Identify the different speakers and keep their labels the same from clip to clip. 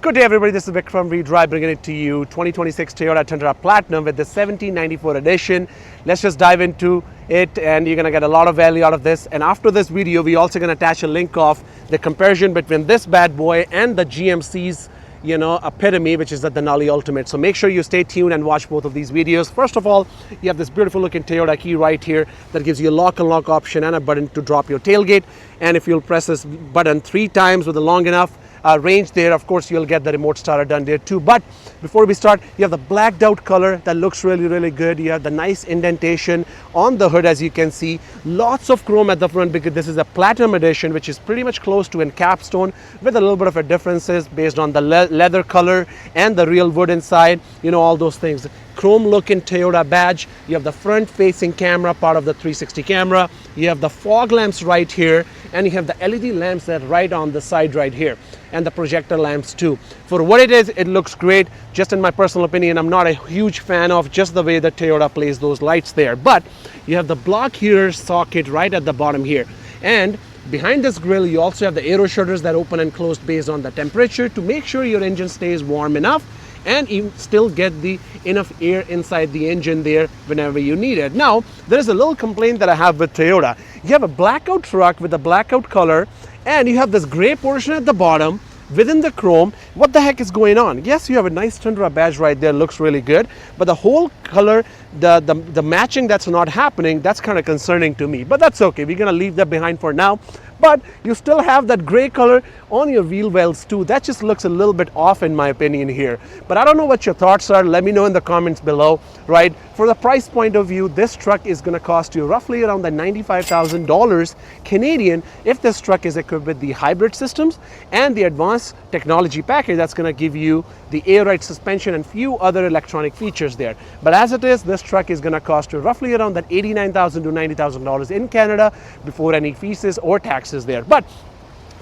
Speaker 1: Good day everybody, this is Vic from VDrive bringing it to you 2026 Toyota Tundra Platinum with the 1794 edition. Let's just dive into it and you're going to get a lot of value out of this. And after this video, we're also going to attach a link of the comparison between this bad boy and the GMC's epitome, which is the Denali Ultimate. So make sure you stay tuned and watch both of these videos. First of all, you have this beautiful looking Toyota key right here that gives you a lock and lock option and a button to drop your tailgate. And if you'll press this button 3 times with a long enough range there, of course you'll get the remote starter done there too. But before we start, you have the blacked out color that looks really good. You have the nice indentation on the hood, as you can see. Lots of chrome at the front because this is a platinum edition, which is pretty much close to a capstone with a little bit of a differences based on the leather color and the real wood inside, all those things. Chrome looking Toyota badge. You have the front facing camera, part of the 360 camera. You have the fog lamps right here, and you have the LED lamps that right on the side right here, and the projector lamps too. For what it is, it looks great. Just in my personal opinion, I'm not a huge fan of just the way that Toyota plays those lights there. But you have the block heater socket right at the bottom here, and behind this grille you also have the aero shutters that open and close based on the temperature to make sure your engine stays warm enough and you still get the enough air inside the engine there whenever you need it. Now, there is a little complaint that I have with Toyota. You have a blackout truck with a blackout color, and you have this gray portion at the bottom within the chrome. What the heck is going on? Yes, you have a nice Tundra badge right there, looks really good, but the whole color, the matching that's not happening, that's kind of concerning to me. But that's okay, we're gonna leave that behind for now. But you still have that gray color on your wheel wells too. That just looks a little bit off in my opinion here. But I don't know what your thoughts are. Let me know in the comments below, right? For the price point of view, this truck is going to cost you roughly around the $95,000 Canadian if this truck is equipped with the hybrid systems and the advanced technology package that's going to give you the air ride suspension and few other electronic features there. But as it is, this truck is going to cost you roughly around that $89,000 to $90,000 in Canada before any fees or taxes there. But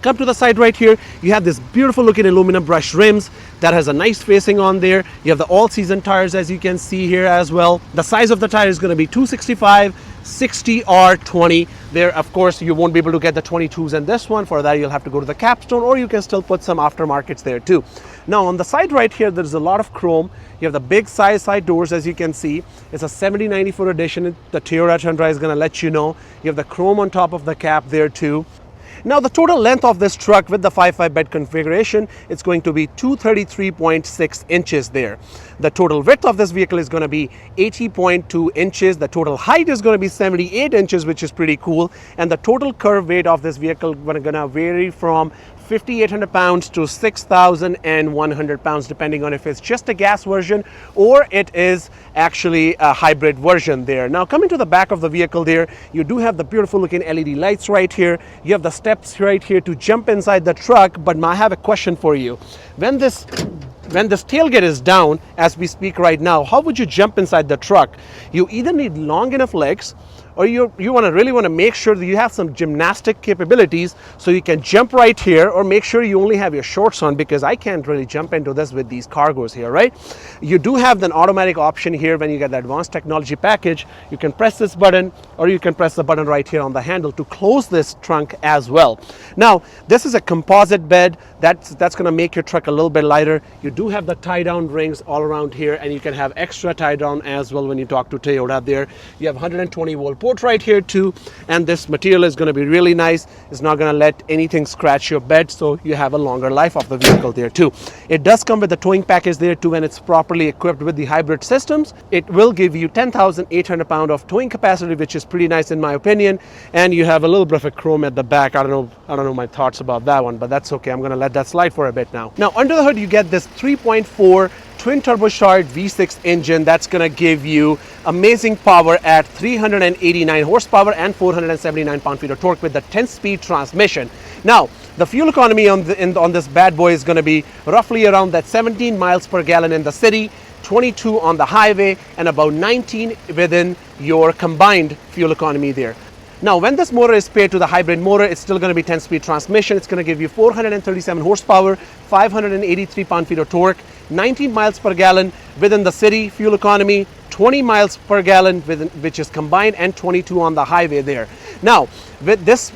Speaker 1: come to the side right here, you have this beautiful looking aluminum brush rims that has a nice facing on there. You have the all-season tires, as you can see here as well. The size of the tire is going to be 265 60R20 there. Of course, you won't be able to get the 22s in this one. For that, you'll have to go to the capstone, or you can still put some aftermarkets there too. Now on the side right here, there's a lot of chrome. You have the big size side doors, as you can see. It's a 1794 edition. The Toyota Tundra is going to let you know. You have the chrome on top of the cap there too. Now the total length of this truck with the 5.5 bed configuration, it's going to be 233.6 inches there. The total width of this vehicle is going to be 80.2 inches. The total height is going to be 78 inches, which is pretty cool. And the total curve weight of this vehicle is going to vary from 5,800 pounds to 6,100 pounds, depending on if it's just a gas version or it is actually a hybrid version there. Now coming to the back of the vehicle there, you do have the beautiful looking LED lights right here. You have the steps right here to jump inside the truck. But I have a question for you. When this tailgate is down, as we speak right now, how would you jump inside the truck? You either need long enough legs, or you really want to make sure that you have some gymnastic capabilities so you can jump right here, or make sure you only have your shorts on, because I can't really jump into this with these cargos here, right? You do have an automatic option here when you get the advanced technology package. You can press this button, or you can press the button right here on the handle to close this trunk as well. Now, this is a composite bed that's going to make your truck a little bit lighter. You do have the tie down rings all around here, and you can have extra tie down as well when you talk to Toyota there. You have 120 volt port right here too, and this material is going to be really nice. It's not going to let anything scratch your bed, so you have a longer life of the vehicle there too. It does come with the towing package there too, and it's properly equipped with the hybrid systems. It will give you 10,800 pound of towing capacity, which is pretty nice in my opinion. And you have a little bit of a chrome at the back. I don't know my thoughts about that one, but that's okay. I'm going to let that slide for a bit now. Now under the hood, you get this 3.4 twin turbocharged V6 engine that's going to give you amazing power at 389 horsepower and 479 pound-feet of torque with the 10-speed transmission. Now the fuel economy on this bad boy is going to be roughly around that 17 miles per gallon in the city, 22 on the highway, and about 19 within your combined fuel economy there. Now, when this motor is paired to the hybrid motor, it's still going to be 10-speed transmission. It's going to give you 437 horsepower, 583 pound-feet of torque, 19 miles per gallon within the city fuel economy, 20 miles per gallon which is combined, and 22 on the highway there. Now, with this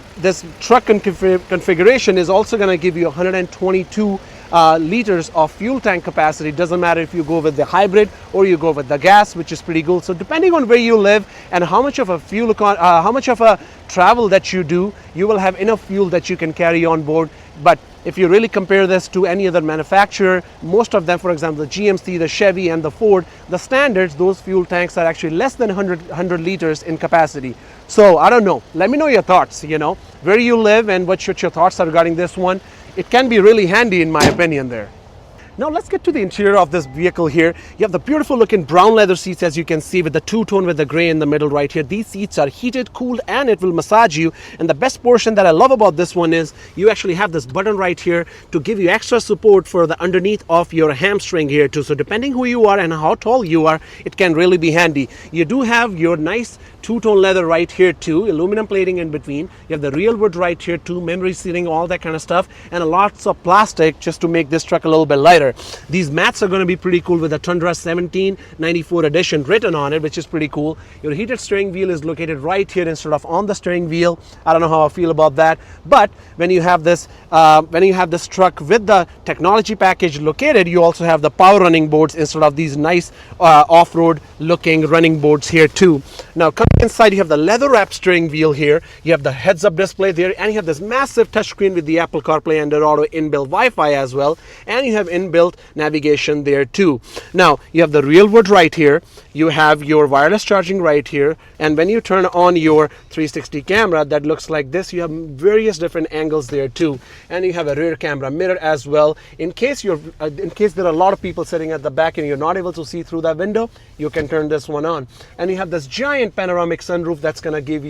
Speaker 1: truck configuration is also going to give you 122 liters of fuel tank capacity. Doesn't matter if you go with the hybrid or you go with the gas, which is pretty cool. So depending on where you live and how much of a how much of a travel that you do, you will have enough fuel that you can carry on board. But if you really compare this to any other manufacturer, most of them, for example, the GMC, the Chevy, and the Ford, the standards, those fuel tanks are actually less than 100 liters in capacity. So I don't know. Let me know your thoughts, where you live and what your thoughts are regarding this one. It can be really handy in my opinion there. Now let's get to the interior of this vehicle here. You have the beautiful looking brown leather seats, as you can see, with the two-tone with the gray in the middle right here. These seats are heated, cooled, and it will massage you. And the best portion that I love about this one is you actually have this button right here to give you extra support for the underneath of your hamstring here too. So depending who you are and how tall you are, it can really be handy. You do have your nice two-tone leather right here too, aluminum plating in between. You have the real wood right here too, memory sealing, all that kind of stuff, and lots of plastic just to make this truck a little bit lighter. These mats are going to be pretty cool with the Tundra 1794 edition written on it, which is pretty cool. Your heated steering wheel is located right here instead of on the steering wheel. I don't know how I feel about that, but when you have this truck with the technology package located, you also have the power running boards instead of these nice off-road looking running boards here too. Now coming inside, you have the leather wrap steering wheel here. You have the heads-up display there, and you have this massive touchscreen with the Apple CarPlay and Auto inbuilt Wi-Fi as well, and you have inbuilt navigation there too. Now you have the real wood right here. You have your wireless charging right here, and when you turn on your 360 camera, that looks like this. You have various different angles there too, and you have a rear camera mirror as well. In case there are a lot of people sitting at the back and you're not able to see through that window, you can turn this one on. And you have this giant panoramic sunroof that's going to give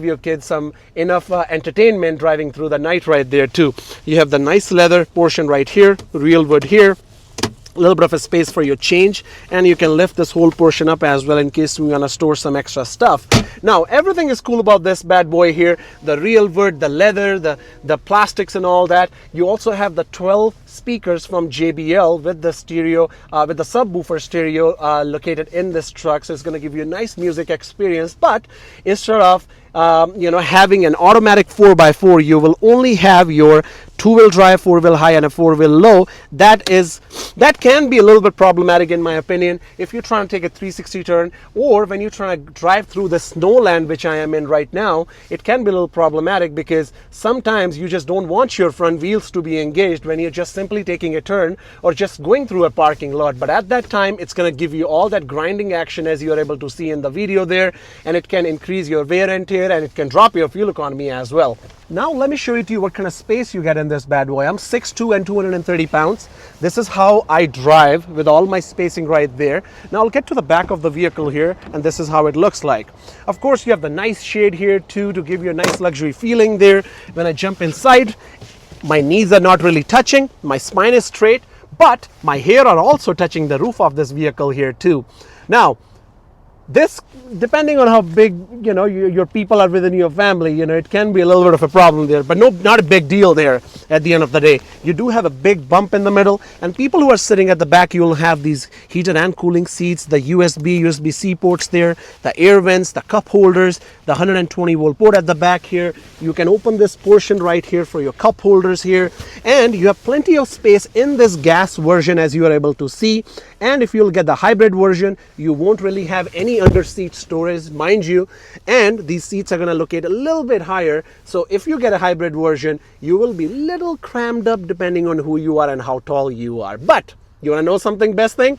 Speaker 1: your kids some enough entertainment driving through the night right there too. You have the nice leather portion right here, real wood here, a little bit of a space for your change, and you can lift this whole portion up as well in case we want to store some extra stuff. Now everything is cool about this bad boy here, the real wood, the leather, the plastics and all that. You also have the 12 speakers from JBL with the stereo, with the subwoofer stereo located in this truck, so it's going to give you a nice music experience. But instead of having an automatic 4x4, you will only have your two-wheel drive, four-wheel high, and a four-wheel low. That can be a little bit problematic in my opinion if you're trying to take a 360 turn, or when you're trying to drive through the snowland, which I am in right now. It can be a little problematic because sometimes you just don't want your front wheels to be engaged when you're just simply taking a turn or just going through a parking lot. But at that time, it's going to give you all that grinding action, as you're able to see in the video there, and it can increase your wear and tear, and it can drop your fuel economy as well. Now let me show you to you what kind of space you get in this bad boy. I'm 6'2" and 230 pounds. This is how I drive with all my spacing right there. Now I'll get to the back of the vehicle here, and this is how it looks like. Of course, you have the nice shade here too to give you a nice luxury feeling there. When I jump inside, my knees are not really touching, my spine is straight, but my hair are also touching the roof of this vehicle here too. Now this, depending on how big your people are within your family, it can be a little bit of a problem there, but not a big deal there at the end of the day. You do have a big bump in the middle, and people who are sitting at the back, you will have these heated and cooling seats, the USB-C ports there, the air vents, the cup holders, the 120 volt port at the back here. You can open this portion right here for your cup holders here, and you have plenty of space in this gas version, as you are able to see. And if you'll get the hybrid version, you won't really have any under seat storage, mind you, and these seats are going to locate a little bit higher. So if you get a hybrid version, you will be a little crammed up depending on who you are and how tall you are. But you want to know something, best thing?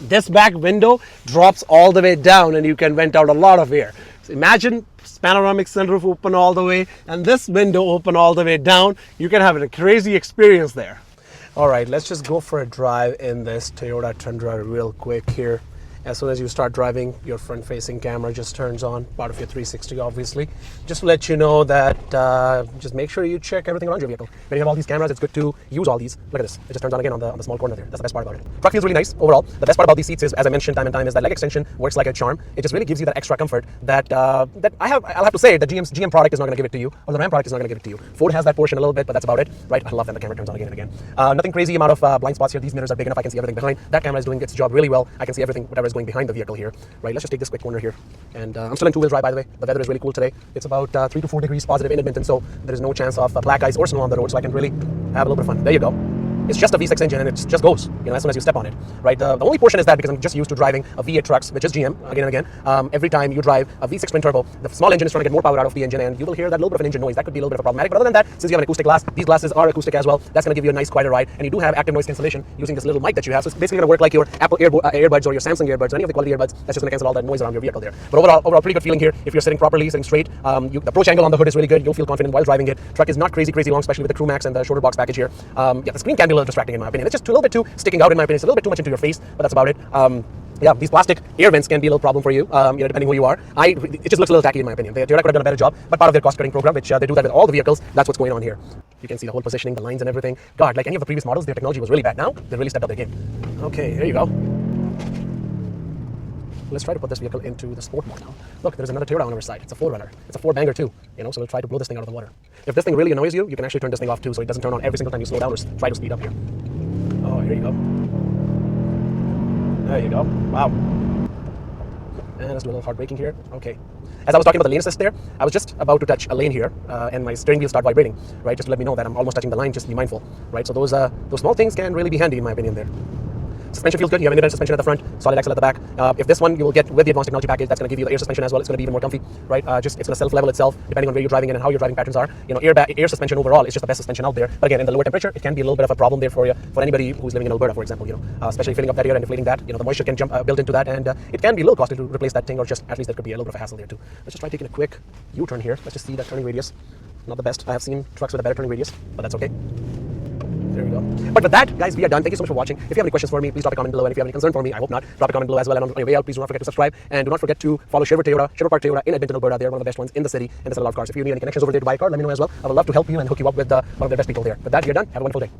Speaker 1: This back window drops all the way down, and you can vent out a lot of air. So imagine panoramic sunroof open all the way and this window open all the way down. You can have a crazy experience there. All right, let's just go for a drive in this Toyota Tundra real quick here. As soon as you start driving, your front-facing camera just turns on, part of your 360 obviously. Just to let you know that just make sure you check everything around your vehicle. When you have all these cameras, it's good to use all these. Look at this, it just turns on again on the small corner there. That's the best part about it. Truck feels really nice overall. The best part about these seats is, as I mentioned time and time, is that leg extension works like a charm. It just really gives you that extra comfort that I'll have to say the GM product is not going to give it to you, or the Ram product is not going to give it to you. Ford has that portion a little bit, but that's about it, right? I love that the camera turns on again and again. Nothing crazy amount of blind spots here. These mirrors are big enough. I can see everything behind. That camera is doing its job really well. I can see everything, whatever is going behind the vehicle here, right? Let's just take this quick corner here. And I'm still in two-wheel drive, by the way. The weather is really cool today. It's about 3 to 4 degrees positive in Edmonton, so there is no chance of black ice or snow on the road, so I can really have a little bit of fun. There you go. It's just a V6 engine and it just goes, as soon as you step on it, right? The only portion is that because I'm just used to driving a V8 trucks, which is GM, again and again. Every time you drive a V6 twin turbo, the small engine is trying to get more power out of the engine and you will hear that little bit of an engine noise. That could be a little bit of a problematic, but other than that, since you have an acoustic glass, these glasses are acoustic as well. That's going to give you a nice quieter ride, and you do have active noise cancellation using this little mic that you have. So it's basically going to work like your Apple earbuds or your Samsung earbuds or any of the quality earbuds. That's just going to cancel all that noise around your vehicle there. But overall pretty good feeling here. If you're sitting properly, sitting straight, the approach angle on the hood is really good. You'll feel confident while driving it. Truck is not crazy long, especially with the Crew Max and the shoulder box package here. The screen can be a little distracting in my opinion. It's just a little bit too sticking out in my opinion. It's a little bit too much into your face, but that's about it. These plastic air vents can be a little problem for you, depending who you are. It just looks a little tacky in my opinion. Toyota could have done a better job, but part of their cost-cutting program, which they do that with all the vehicles, that's what's going on here. You can see the whole positioning, the lines and everything. God, like any of the previous models, their technology was really bad. Now, they really stepped up their game. Okay, here you go. Let's try to put this vehicle into the sport mode now. Look, there's another Tundra on our side. It's a 4-runner. It's a 4-banger too, so we'll try to blow this thing out of the water. If this thing really annoys you, you can actually turn this thing off too, so it doesn't turn on every single time you slow down or try to speed up here. Oh, here you go. There you go. Wow. And let's do a little hard braking here. Okay. As I was talking about the lane assist there, I was just about to touch a lane here, and my steering wheel started vibrating, right? Just to let me know that I'm almost touching the line. Just be mindful, right? So those small things can really be handy in my opinion there. Suspension feels good. You have independent suspension at the front, solid axle at the back. If this one you will get with the advanced technology package, that's going to give you the air suspension as well. It's going to be even more comfy, right? It's going to self-level itself depending on where you're driving in and how your driving patterns are. Air suspension overall is just the best suspension out there. But again, in the lower temperature, it can be a little bit of a problem there for anybody who's living in Alberta, for example. Especially filling up that air and deflating that. The moisture can jump built into that, and it can be a little costly to replace that thing, or just at least there could be a little bit of a hassle there too. Let's just try taking a quick U-turn here. Let's just see that turning radius. Not the best. I have seen trucks with a better turning radius, but that's okay. There we go. But with that, guys, we are done. Thank you so much for watching. If you have any questions for me, please drop a comment below. And if you have any concern for me, I hope not, drop a comment below as well. And on your way out, please do not forget to subscribe. And do not forget to follow Sherwood Park Toyota in Edmonton, Alberta. They're one of the best ones in the city, and they sell a lot of cars. If you need any connections over there to buy a car, let me know as well. I would love to help you and hook you up with one of the best people there. With that, you're done. Have a wonderful day.